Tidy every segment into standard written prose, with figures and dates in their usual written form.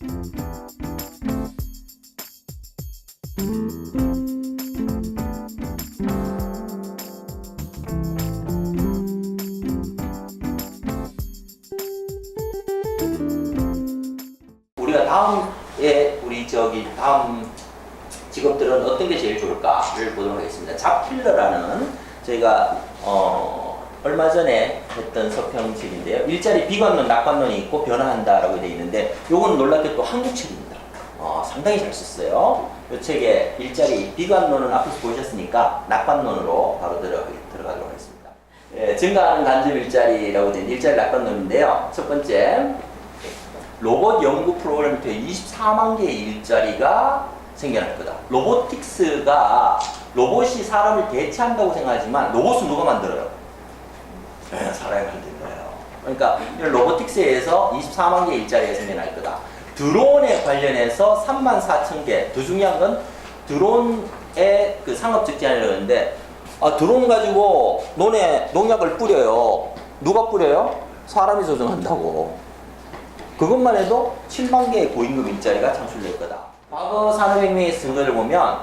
우리가 다음 직업들은 어떤 게 제일 좋을까를 보도록 하겠습니다. 잡필러라는 저희가 얼마 전에 했던 서평책인데요. 일자리 비관론, 낙관론이 있고 변화한다라고 되어 있는데 요건 놀랍게 또 한국 책입니다. 상당히 잘 썼어요. 이 책의 일자리 비관론은 앞에서 보셨으니까 낙관론으로 바로 들어가도록 하겠습니다. 예, 증가하는 간접 일자리라고 된 일자리 낙관론인데요. 첫 번째, 로봇 연구 프로그램 때 24만 개의 일자리가 생겨날 거다. 로보틱스가 로봇이 사람을 대체한다고 생각하지만 로봇은 누가 만들어요? 네, 사람이 만든 거예요. 그러니까 이런 로보틱스에서 24만 개의 일자리가 생겨날 거다. 드론에 관련해서 34,000개. 더 중요한 건 드론의 그 상업적 제한이라고 하는데 드론 가지고 농약을 뿌려요. 누가 뿌려요? 사람이 조정한다고. 그것만 해도 7만 개의 고임금 일자리가 창출될 거다. 과거 산업혁명의 증거를 보면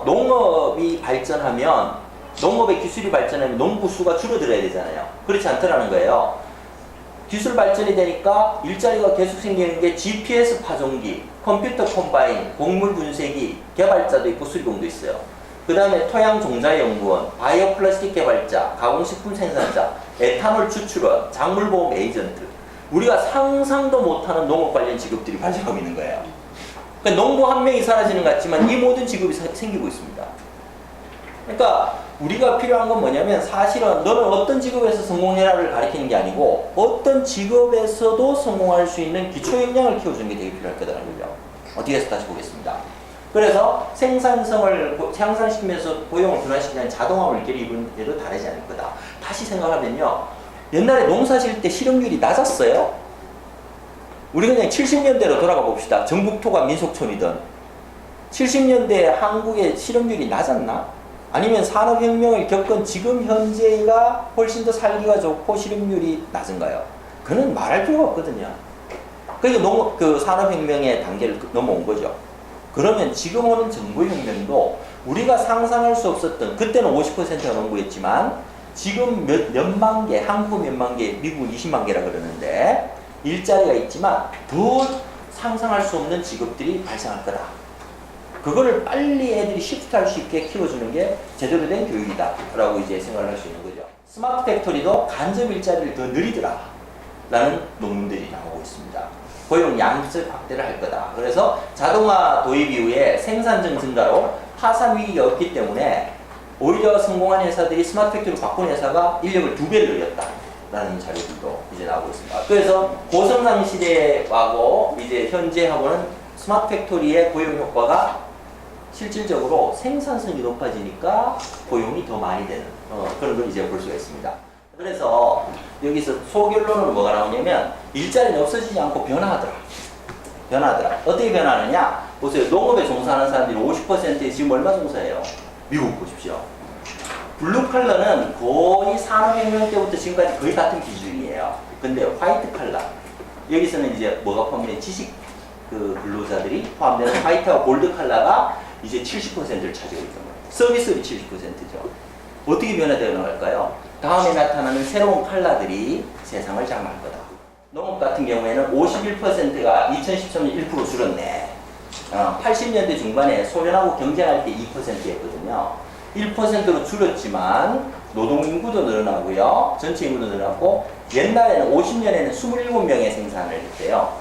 농업이 발전하면 농업의 기술이 발전하면 농부 수가 줄어들어야 되잖아요. 그렇지 않더라는 거예요. 기술 발전이 되니까 일자리가 계속 생기는 게 GPS 파종기, 컴퓨터 컴바인, 곡물 분쇄기 개발자도 있고 수리공도 있어요. 그 다음에 토양종자연구원, 바이오 플라스틱 개발자, 가공식품 생산자, 에탄올 추출원, 작물보험 에이전트. 우리가 상상도 못하는 농업 관련 직업들이 발생하고 있는 거예요. 그러니까 농부 한 명이 사라지는 것 같지만 이 모든 직업이 생기고 있습니다. 그러니까 우리가 필요한 건 뭐냐면 사실은 너는 어떤 직업에서 성공해라를 가리키는 게 아니고 어떤 직업에서도 성공할 수 있는 기초 역량을 키워주는 게 되게 필요할 거다라는 거죠. 어떻게 해서 다시 보겠습니다. 그래서 생산성을 향상시키면서 고용을 변화시키는 자동화 물결이 이번에도 다르지 않을 거다. 다시 생각하면요. 옛날에 농사 지을 때 실업률이 낮았어요. 우리 그냥 70년대로 돌아가 봅시다. 전북토가 민속촌이던 70년대 한국의 실업률이 낮았나? 아니면 산업혁명을 겪은 지금 현재가 훨씬 더 살기가 좋고 실업률이 낮은가요? 그는 말할 필요가 없거든요. 그러니까 그 산업혁명의 단계를 넘어온 거죠. 그러면 지금 오는 정보혁명도 우리가 상상할 수 없었던, 그때는 50%가 농부였지만 지금 몇만 개, 한국은 몇만 개, 미국은 20만 개라 그러는데 일자리가 있지만 더 상상할 수 없는 직업들이 발생할 거다. 그거를 빨리 애들이 시프트할 수 있게 키워주는 게 제대로 된 교육이다 라고 이제 생각을 할 수 있는 거죠. 스마트 팩토리도 간접 일자리를 더 늘리더라 라는 논문들이 나오고 있습니다. 고용 양적 확대를 할 거다. 그래서 자동화 도입 이후에 생산성 증가로 파산 위기가 없기 때문에 오히려 성공한 회사들이 스마트 팩토리로 바꾼 회사가 인력을 2배를 늘렸다 라는 자료들도 이제 나오고 있습니다. 그래서 고성장 시대하고 이제 현재하고는 스마트 팩토리의 고용 효과가 실질적으로 생산성이 높아지니까 고용이 더 많이 되는 그런 걸 이제 볼 수가 있습니다. 그래서 여기서 소결론은 뭐가 나오냐면 일자리는 없어지지 않고 변화하더라. 어떻게 변화하느냐? 보세요. 농업에 종사하는 사람들이 50%에 지금 얼마 종사해요? 미국 보십시오. 블루 칼라는 거의 산업혁명 때부터 지금까지 거의 같은 기준이에요. 근데 화이트 칼라 여기서는 이제 뭐가 포함되는 지식 그 근로자들이 포함되는 화이트와 골드 칼라가 이제 70%를 차지하고 있는 거예요. 서비스업이 70%죠. 어떻게 변화되어 나갈까요? 다음에 나타나는 새로운 칼라들이 세상을 장악할 거다. 농업 같은 경우에는 51%가 2013년 1% 줄었네. 80년대 중반에 소련하고 경쟁할 때 2%였거든요. 1%로 줄었지만 노동인구도 늘어나고요. 전체 인구도 늘어나고 옛날에는 50년에는 27명의 생산을 했대요.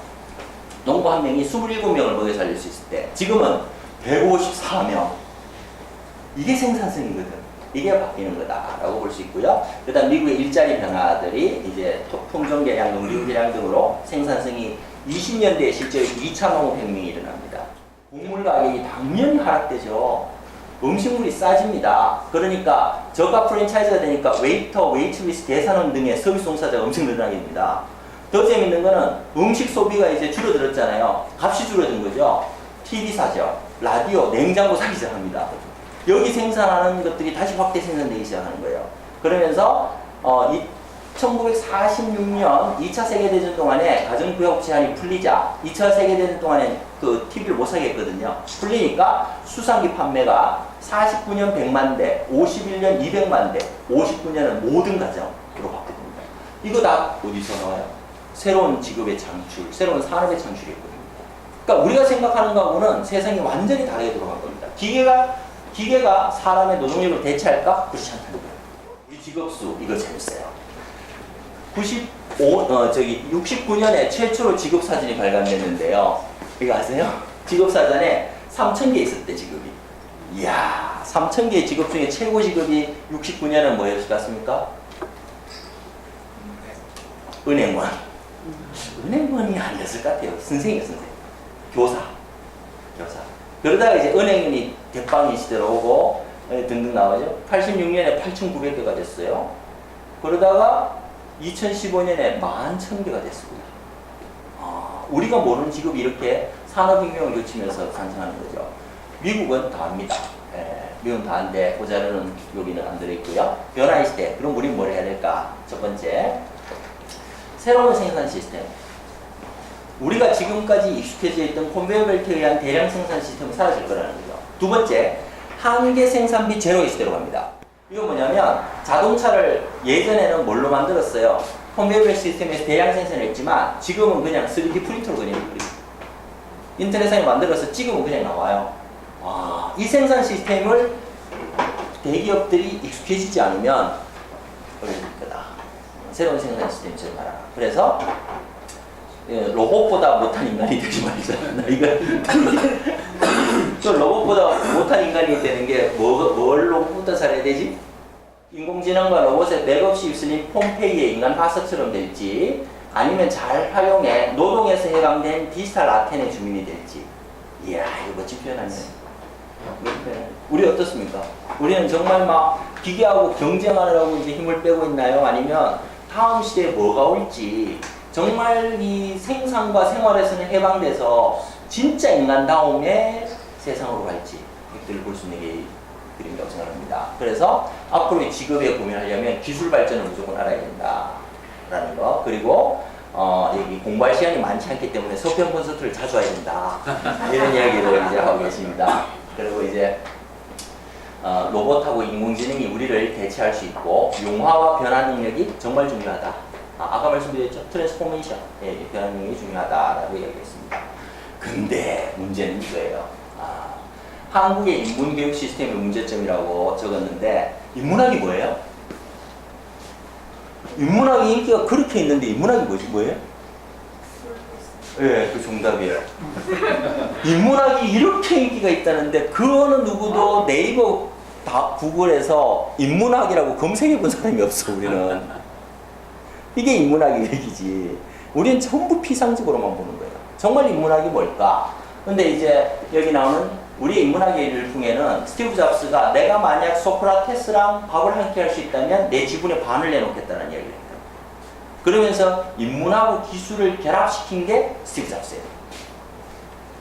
농부 한 명이 27명을 먹여 살릴 수 있을 때 지금은 154명. 이게 생산성이거든. 이게 바뀌는 거다라고 볼 수 있고요. 그 다음 미국의 일자리 변화들이 이제 품종 개량, 농림 개량 등으로 생산성이 20년대에 실제로 2차 농업혁명이 일어납니다. 곡물 가격이 당연히 하락되죠. 음식물이 싸집니다. 그러니까 저가 프랜차이즈가 되니까 웨이터, 웨이트리스, 계산원 등의 서비스 종사자가 엄청 늘어나게 됩니다. 더 재밌는 거는 음식 소비가 이제 줄어들었잖아요. 값이 줄어든 거죠. TV 사죠. 라디오, 냉장고 사기 시작합니다. 여기 생산하는 것들이 다시 확대 생산되기 시작하는 거예요. 그러면서 1946년 2차 세계대전 동안에 가정부역 제한이 풀리자 2차 세계대전 동안에 그 TV를 못 사게 했거든요. 풀리니까 수상기 판매가 49년 100만 대, 51년 200만 대, 59년은 모든 가정으로 바뀌게 됩니다. 이거 다 어디서 나와요? 새로운 직업의 창출, 새로운 산업의 창출이었거든요. 그러니까 우리가 생각하는 거하고는 세상이 완전히 다르게 돌아간 겁니다. 기계가 사람의 노동력을 대체할까? 그렇지 않다는 거예요. 우리 직업수, 이거 재밌어요. 69년에 최초로 직업사진이 발간됐는데요. 이거 아세요? 직업사전에 3,000개 있었대, 직업이. 이야, 3,000개의 직업 중에 최고 직업이 69년은 뭐였을 것 같습니까? 은행원. 은행원이 안 됐을 것 같아요. 선생이에요, 선생. 교사. 그러다가 이제 은행이 대빵이 시대로 오고 등등 나오죠. 86년에 8,900개가 됐어요. 그러다가 2015년에 11,000개가 됐습니다. 우리가 모르는 직업이 이렇게 산업혁명을 거치면서 탄생하는 거죠. 미국은 다 합니다. 미국은 다 한데 그 자료는 여기는 안 들어있고요. 변화의 시대. 그럼 우리는 뭘 해야 될까? 첫 번째, 새로운 생산 시스템. 우리가 지금까지 익숙해져 있던 컨베이어 벨트에 의한 대량 생산 시스템은 사라질 거라는 거죠. 두 번째, 한계 생산비 제로의 시대로 갑니다. 이건 뭐냐면 자동차를 예전에는 뭘로 만들었어요? 컨베이어 벨트 시스템에서 대량 생산을 했지만 지금은 그냥 3D 프린터로 그냥 인터넷상에 만들어서 찍으면 그냥 나와요. 이 생산 시스템을 대기업들이 익숙해지지 않으면 어려울 거다. 새로운 생산 시스템처럼 말하라. 그래서 로봇보다 못한 인간이 되지 말자. 저 로봇보다 못한 인간이 되는 게 뭘 로봇보다 잘해야 되지? 인공지능과 로봇의 맥없이 유슬린 폼페이의 인간 화석처럼 될지, 아니면 잘 활용해 노동에서 해방된 디지털 아테네 주민이 될지. 이야, 이거 멋진 표현 아니에요? 우리 어떻습니까? 우리는 정말 막 기계하고 경쟁하느라고 이제 힘을 빼고 있나요? 아니면 다음 시대에 뭐가 올지 정말 이 생산과 생활에서는 해방돼서 진짜 인간다움의 세상으로 갈지 이것들을 볼 수 있는 게 그림이라고 생각합니다. 그래서 앞으로의 직업에 고민하려면 기술 발전을 무조건 알아야 된다라는 거. 그리고 여기 공부할 시간이 많지 않기 때문에 서평 콘서트를 자주 와야 된다. 이런 이야기를 이제 하고 계십니다. 그리고 이제 로봇하고 인공지능이 우리를 대체할 수 있고 용화와 변화 능력이 정말 중요하다. 아까 말씀드렸죠. 트랜스포메이션, 변화 능력이 중요하다라고 이야기했습니다. 근데 문제는 이거예요. 한국의 인문교육 시스템의 문제점이라고 적었는데 인문학이 뭐예요? 인문학이 인기가 그렇게 있는데 인문학이 뭐예요? 그 정답이에요. 인문학이 이렇게 인기가 있다는데 그 어느 누구도 네이버 구글에서 인문학이라고 검색해 본 사람이 없어. 우리는 이게 인문학의 얘기지. 우리는 전부 피상적으로만 보는 거예요. 정말 인문학이 뭘까? 근데 이제 여기 나오는 우리의 인문학의 일풍에는 스티브 잡스가 내가 만약 소크라테스랑 밥을 함께 할 수 있다면 내 지분의 반을 내놓겠다는 이야기를 해요. 그러면서 인문하고 기술을 결합시킨 게 스티브 잡스예요.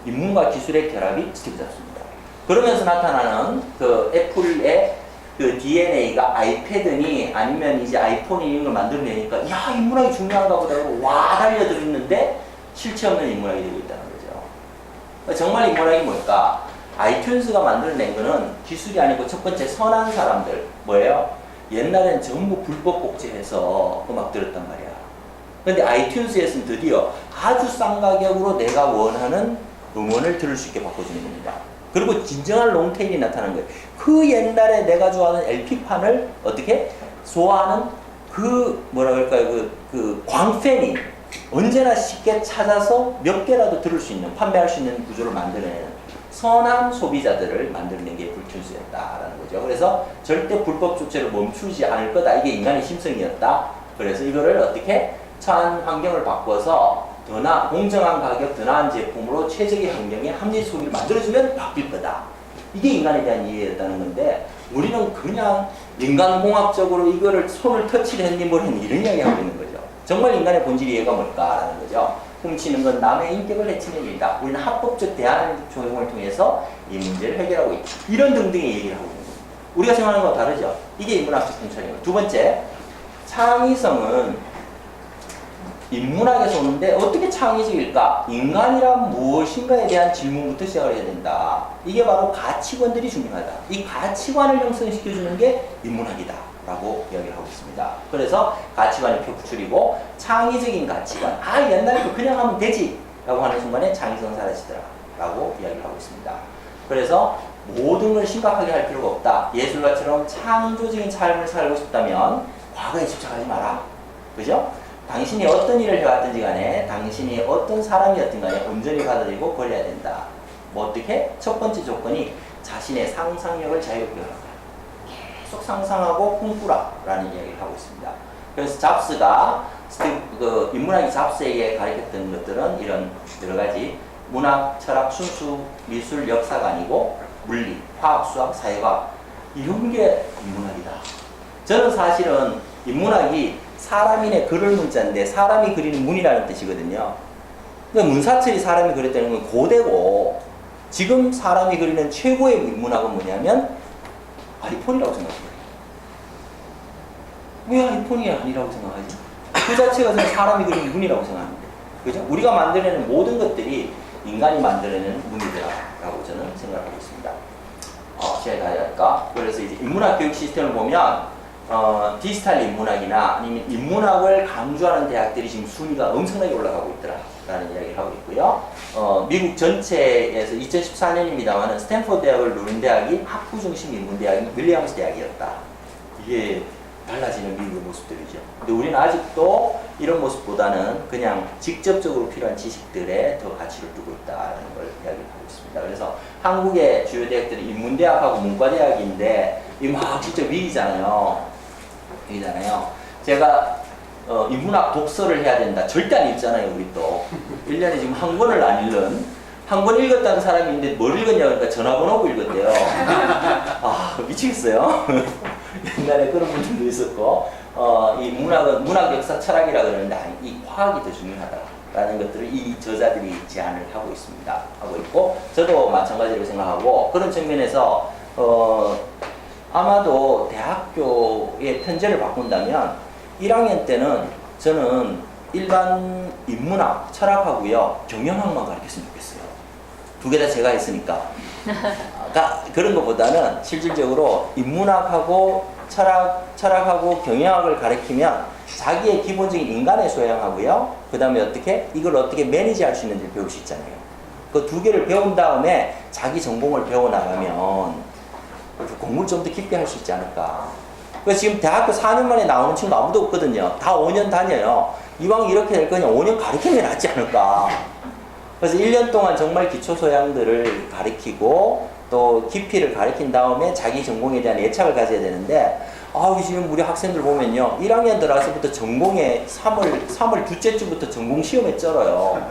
인문과 기술의 결합이 스티브 잡스입니다. 그러면서 나타나는 그 애플의 그 DNA가 아이패드니 아니면 이제 아이폰이 이런 걸 만들어내니까 야, 인문학이 중요한가 보다 하고 와 달려들었는데 실체 없는 인문학이 되고 있다는 거죠. 정말 인문학이 뭘까? 아이튠즈가 만들어낸 거는 기술이 아니고 첫 번째 선한 사람들. 뭐예요? 옛날엔 전부 불법 복제해서 음악 들었단 말이야. 근데 아이튠즈에서는 드디어 아주 싼 가격으로 내가 원하는 음원을 들을 수 있게 바꿔주는 겁니다. 그리고 진정한 롱테일이 나타난 거예요. 그 옛날에 내가 좋아하는 LP판을 어떻게 소화하는 그 뭐라 그럴까요? 그 광팬이 언제나 쉽게 찾아서 몇 개라도 들을 수 있는, 판매할 수 있는 구조를 만들어내는 선한 소비자들을 만드는 게 불튠즈였다라는 거죠. 그래서 절대 불법 조치를 멈추지 않을 거다. 이게 인간의 심성이었다. 그래서 이거를 어떻게 처한 환경을 바꿔서 더 공정한 가격, 더 나은 제품으로 최적의 환경에 합리 소비를 만들어주면 바뀔 거다. 이게 인간에 대한 이해였다는 건데 우리는 그냥 인간공학적으로 이거를 손을 터치를 했니 뭘 했니 이런 이야기 하고 있는 거죠. 정말 인간의 본질 이해가 뭘까라는 거죠. 훔치는 건 남의 인격을 해치는 일이다. 우리는 합법적 대안 조정을 통해서 이 문제를 해결하고 있다. 이런 등등의 얘기를 하고 있는 겁니다. 우리가 생각하는 거와 다르죠. 이게 인문학적 통찰이에요. 두 번째, 창의성은 인문학에서 오는데 어떻게 창의적일까? 인간이란 무엇인가에 대한 질문부터 시작을 해야 된다. 이게 바로 가치관들이 중요하다. 이 가치관을 형성시켜주는 게 인문학이다 라고 이야기를 하고 있습니다. 그래서 가치관의 표출이고 창의적인 가치관, 옛날에 그냥 하면 되지 라고 하는 순간에 창의성은 사라지더라 라고 이야기를 하고 있습니다. 그래서 모든 걸 심각하게 할 필요가 없다. 예술가처럼 창조적인 삶을 살고 싶다면 과거에 집착하지 마라. 그죠? 당신이 어떤 일을 해왔든지 간에 당신이 어떤 사람이었든 간에 온전히 받아들이고 버려야 된다. 뭐 어떻게? 첫 번째 조건이 자신의 상상력을 자유롭게 하라. 계속 상상하고 꿈꾸라 라는 이야기를 하고 있습니다. 그래서 잡스가 인문학이 잡스에게 가르쳤던 것들은 이런 여러 가지 문학, 철학, 순수, 미술, 역사가 아니고 물리, 화학, 수학, 사회과학 이런 게 인문학이다. 저는 사실은 인문학이 사람인의 글을 문자인데 사람이 그리는 문이라는 뜻이거든요. 그러니까 문사철이 사람이 그렸다는 건 고대고 지금 사람이 그리는 최고의 인문학은 뭐냐면 아이폰이라고 생각해요. 왜 아이폰이 아니라고 생각하지? 그 자체가 사람이 그리는 문이라고 생각합니다. 그죠? 우리가 만들어내는 모든 것들이 인간이 만들어내는 문이다라고 저는 생각하고 있습니다. 시간이 다 될까? 그래서 이제 인문학 교육 시스템을 보면 디지털 인문학이나 아니면 인문학을 강조하는 대학들이 지금 순위가 엄청나게 올라가고 있더라라는 이야기를 하고 있고요. 미국 전체에서 2014년입니다만은 스탠포드 대학을 누른 대학이 학부 중심 인문 대학이 윌리엄스 대학이었다. 이게 달라지는 미국의 모습들이죠. 근데 우리는 아직도 이런 모습보다는 그냥 직접적으로 필요한 지식들에 더 가치를 두고 있다는 걸 이야기를 하고 있습니다. 그래서 한국의 주요 대학들은 인문대학하고 문과대학인데 이 막 진짜 위기잖아요. 제가 인문학 독서를 해야 된다. 절대 안 읽잖아요, 우리 또. 1년에 지금 한 권을 안 읽는, 한 권 읽었다는 사람이 있는데 뭘 읽었냐 그러니까 전화번호고 읽었대요. 미치겠어요. 옛날에 그런 분들도 있었고, 이 문학은 문학 역사 철학이라 그러는데 이 과학이 더 중요하다라는 것들을 이 저자들이 제안을 하고 있습니다. 하고 있고, 저도 마찬가지로 생각하고 그런 측면에서 아마도 대학교의 편제를 바꾼다면 1학년 때는 저는 일반 인문학, 철학하고요 경영학만 가르쳤으면 좋겠어요. 두 개 다 제가 했으니까. 그런 것보다는 실질적으로 인문학하고 철학하고 경영학을 가르치면 자기의 기본적인 인간의 소양하고요. 그 다음에 이걸 어떻게 매니지할 수 있는지 배울 수 있잖아요. 그 두 개를 배운 다음에 자기 전공을 배워나가면 공부를 좀 더 깊게 할 수 있지 않을까. 그래서 지금 대학교 4년 만에 나오는 친구 아무도 없거든요. 다 5년 다녀요. 이왕 이렇게 될 거냐 5년 가르치면 낫지 않을까. 그래서 1년 동안 정말 기초 소양들을 가르치고 또 깊이를 가르친 다음에 자기 전공에 대한 애착을 가져야 되는데 지금 우리 학생들 보면요 1학년 들어와서부터 전공에 3월 둘째 주부터 전공 시험에 쩔어요.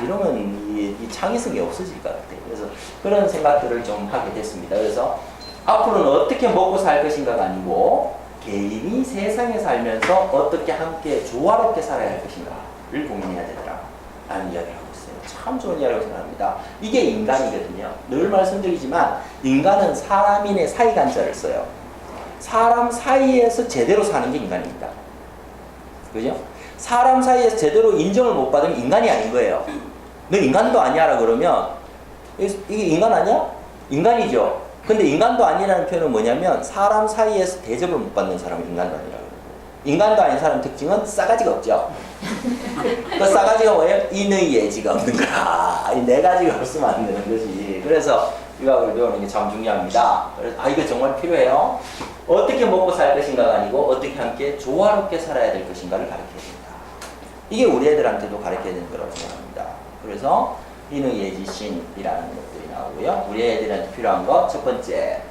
이러면 이 창의성이 없어질 것 같아요. 그래서 그런 생각들을 좀 하게 됐습니다. 그래서 앞으로는 어떻게 먹고 살 것인가가 아니고 개인이 세상에 살면서 어떻게 함께 조화롭게 살아야 할 것인가를 고민해야 되더라 라는 이야기를 하고 있어요. 참 좋은 이야기라고 생각합니다. 이게 인간이거든요. 늘 말씀드리지만 인간은 사람인의 사이간자를 써요. 사람 사이에서 제대로 사는 게 인간입니다. 그죠? 사람 사이에서 제대로 인정을 못 받으면 인간이 아닌 거예요. 너 인간도 아니야라 그러면 이게 인간 아니야? 인간이죠. 근데 인간도 아니라는 표현은 뭐냐면 사람 사이에서 대접을 못 받는 사람은 인간도 아니라고 그러고 인간도 아닌 사람 특징은 싸가지가 없죠. 그 싸가지가 뭐예요? 인의 예지가 없는 거야. 이 네 가지가 없으면 안 되는 거지. 그래서 유학을 배우는 게 참 중요합니다. 그래서 이거 정말 필요해요. 어떻게 먹고 살 것인가가 아니고 어떻게 함께 조화롭게 살아야 될 것인가를 가르쳐야 됩니다. 이게 우리 애들한테도 가르쳐야 되는 거라고 생각합니다. 그래서 인의 예지신이라는 것들이 나오고요. 우리 애들한테 필요한 거 첫 번째,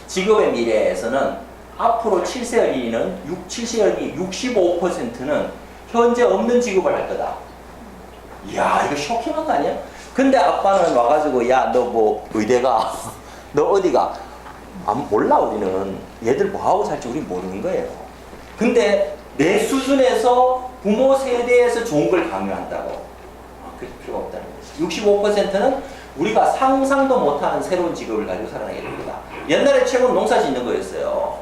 직업의 미래에서는 앞으로 7세 어린이는 7세 어린이 65%는 현재 없는 직업을 할 거다. 이야, 이거 쇼킹한 거 아니야? 근데 아빠는 와가지고 야, 너 뭐 의대가 너 어디가? 몰라. 우리는 얘들 뭐하고 살지 우리 모르는 거예요. 근데 내 수준에서 부모 세대에서 좋은 걸 강요한다고 그럴 필요가 없다는 거죠. 65%는 우리가 상상도 못하는 새로운 직업을 가지고 살아나게 됩니다. 옛날에 최고는 농사 짓는 거였어요.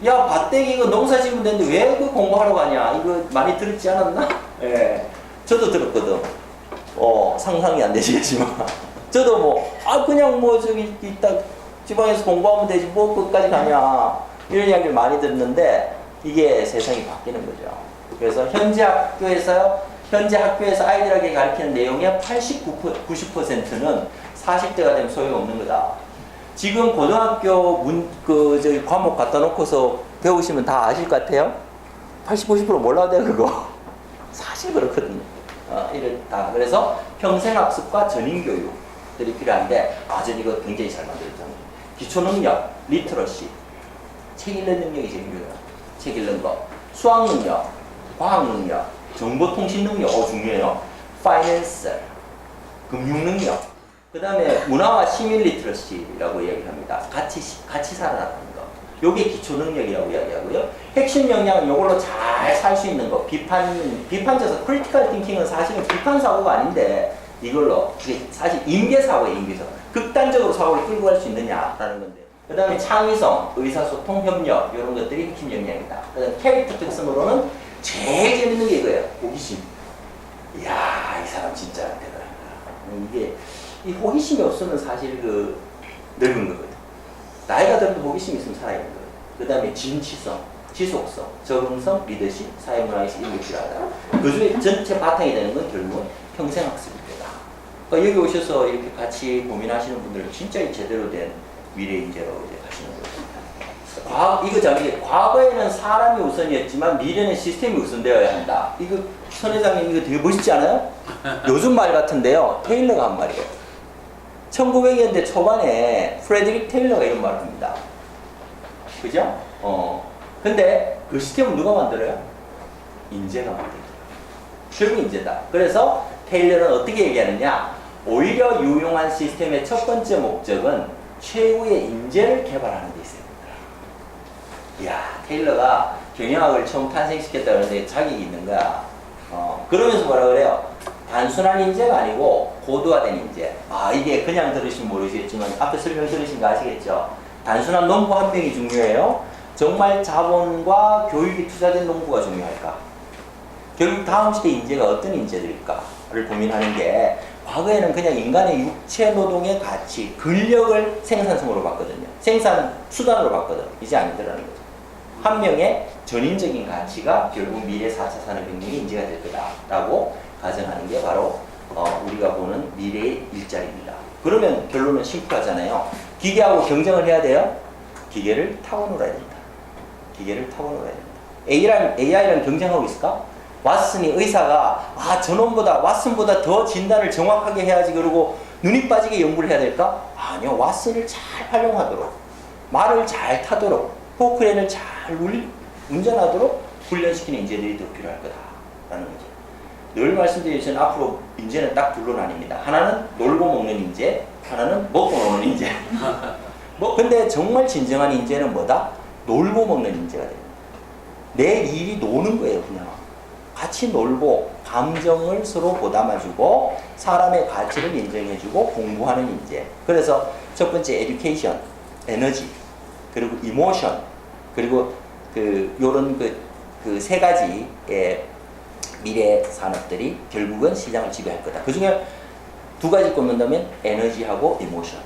야, 밭대기 이거 농사 지으면 되는데 왜 그 공부하러 가냐? 이거 많이 들었지 않았나? 예. 저도 들었거든. 상상이 안 되시겠지만. 저도 뭐, 그냥 뭐 저기 이따 지방에서 공부하면 되지 뭐 끝까지 가냐. 이런 이야기를 많이 듣는데 이게 세상이 바뀌는 거죠. 그래서 현재 학교에서 아이들에게 가르치는 내용의 90%는 40대가 되면 소용없는 거다. 지금 고등학교 저기 과목 갖다 놓고서 배우시면 다 아실 것 같아요? 80, 90% 몰라도 돼요, 그거. 사실 그렇거든요. 이렇다. 그래서 평생학습과 전인교육들이 필요한데, 전 이거 굉장히 잘 만들었잖아요. 기초능력, 리터러시, 책 읽는 능력이 제일 중요해요. 책 읽는 거. 수학능력, 과학능력, 정보통신능력, 중요해요. 파이낸스, 금융능력. 그 다음에 문화와 시민 리터러시라고 얘기합니다. 같이 살아나가는 거. 요게 기초 능력이라고 이야기하고요. 핵심 역량은 요걸로 잘 살 수 있는 거. 비판적으로 크리티컬 띵킹은 사실은 비판 사고가 아닌데 이걸로 이게 사실 인계 사고예요, 인계사. 극단적으로 사고를 끌고 갈 수 있느냐라는 건데. 그 다음에 창의성, 의사소통, 협력 이런 것들이 핵심 역량이다. 그 다음에 캐릭터 특성으로는 제일 재밌는 게 이거예요. 호기심. 이야, 이 사람 진짜 대단하다. 이게 이 호기심이 없으면 사실 늙은 거거든. 나이가 들어도 호기심이 있으면 살아있는 거거든. 그 다음에 진취성, 지속성, 적응성, 리더십, 사회문화에서 이런 게 필요하다. 그 중에 전체 바탕이 되는 건 결국은 평생학습일 거다. 그러니까 여기 오셔서 이렇게 같이 고민하시는 분들은 진짜 제대로 된 미래 인재라고 이제 하시는 거예요. 과거에는 사람이 우선이었지만 미래는 시스템이 우선되어야 한다. 이거 선 회장님 이거 되게 멋있지 않아요? 요즘 말 같은데요. 테일러가 한 말이에요. 1900년대 초반에 프레드릭 테일러가 이런 말을 합니다. 그죠? 근데 그 시스템은 누가 만들어요? 인재가 만들어요. 결국 인재다. 그래서 테일러는 어떻게 얘기하느냐? 오히려 유용한 시스템의 첫 번째 목적은 최후의 인재를 개발하는 데 있습니다. 이야, 테일러가 경영학을 처음 탄생시켰다 그러는데 자격이 있는 거야. 그러면서 뭐라 그래요? 단순한 인재가 아니고 고도화된 인재. 이게 그냥 들으시면 모르시겠지만 앞에 설명 들으신 거 아시겠죠? 단순한 농부 한 명이 중요해요. 정말 자본과 교육이 투자된 농부가 중요할까? 결국 다음 시대 인재가 어떤 인재들일까를 고민하는 게 과거에는 그냥 인간의 육체 노동의 가치, 근력을 생산성으로 봤거든요. 생산 수단으로 봤거든. 이제 아니더라는 거죠. 한 명의 전인적인 가치가 결국 미래 4차 산업혁명의 인재가 될 거다라고 가정하는 게 바로 우리가 보는 미래의 일자리입니다. 그러면 결론은 심플하잖아요. 기계하고 경쟁을 해야 돼요? 기계를 타고 놀아야 된다. 기계를 타고 놀아야 된다. AI랑 경쟁하고 있을까? 왓슨이 의사가 저놈보다 왓슨보다 더 진단을 정확하게 해야지 그러고 눈이 빠지게 연구를 해야 될까? 아니요. 왓슨을 잘 활용하도록 말을 잘 타도록 포크레인을 잘 운전하도록 훈련시키는 인재들이 더 필요할 거다라는 거죠. 늘 말씀드리지만 앞으로 인재는 딱 둘로 나뉩니다. 하나는 놀고 먹는 인재, 하나는 먹고 노는 인재. 근데 정말 진정한 인재는 뭐다? 놀고 먹는 인재가 됩니다. 내 일이 노는 거예요, 그냥. 같이 놀고 감정을 서로 보담아주고 사람의 가치를 인정해주고 공부하는 인재. 그래서 첫 번째 에듀케이션, 에너지, 그리고 이모션, 그리고 요런 그 세 가지의 미래 산업들이 결국은 시장을 지배할 거다. 그 중에 두 가지 꼽는다면 에너지하고 이모션.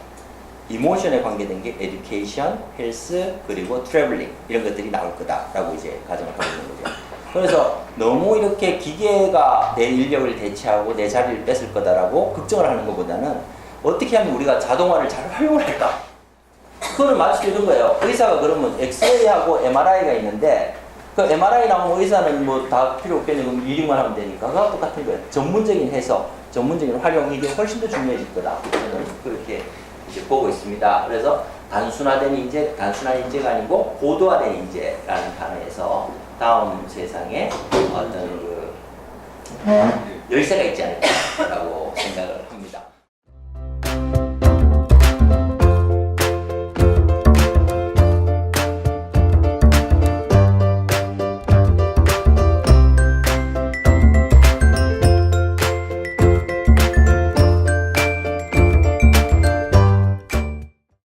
이모션에 관계된 게 에듀케이션, 헬스, 그리고 트래블링 이런 것들이 나올 거다라고 이제 가정을 하고 있는 거죠. 그래서 너무 이렇게 기계가 내 인력을 대체하고 내 자리를 뺏을 거다라고 걱정을 하는 것보다는 어떻게 하면 우리가 자동화를 잘 활용을 할까? 그거를 맞출 수 있는 거예요. 의사가 그러면 엑스레이하고 MRI가 있는데 그 MRI 나오면 의사는 뭐 다 필요 없겠네. 그럼 리딩만 하면 되니까. 그거 똑같은 거예요. 전문적인 해석, 전문적인 활용이 이게 훨씬 더 중요해질 거다. 저는 그렇게 이제 보고 있습니다. 그래서 단순한 인재가 아니고 고도화된 인재라는 단어에서 다음 세상에 어떤 열쇠가 있지 않을까라고 생각을 합니다.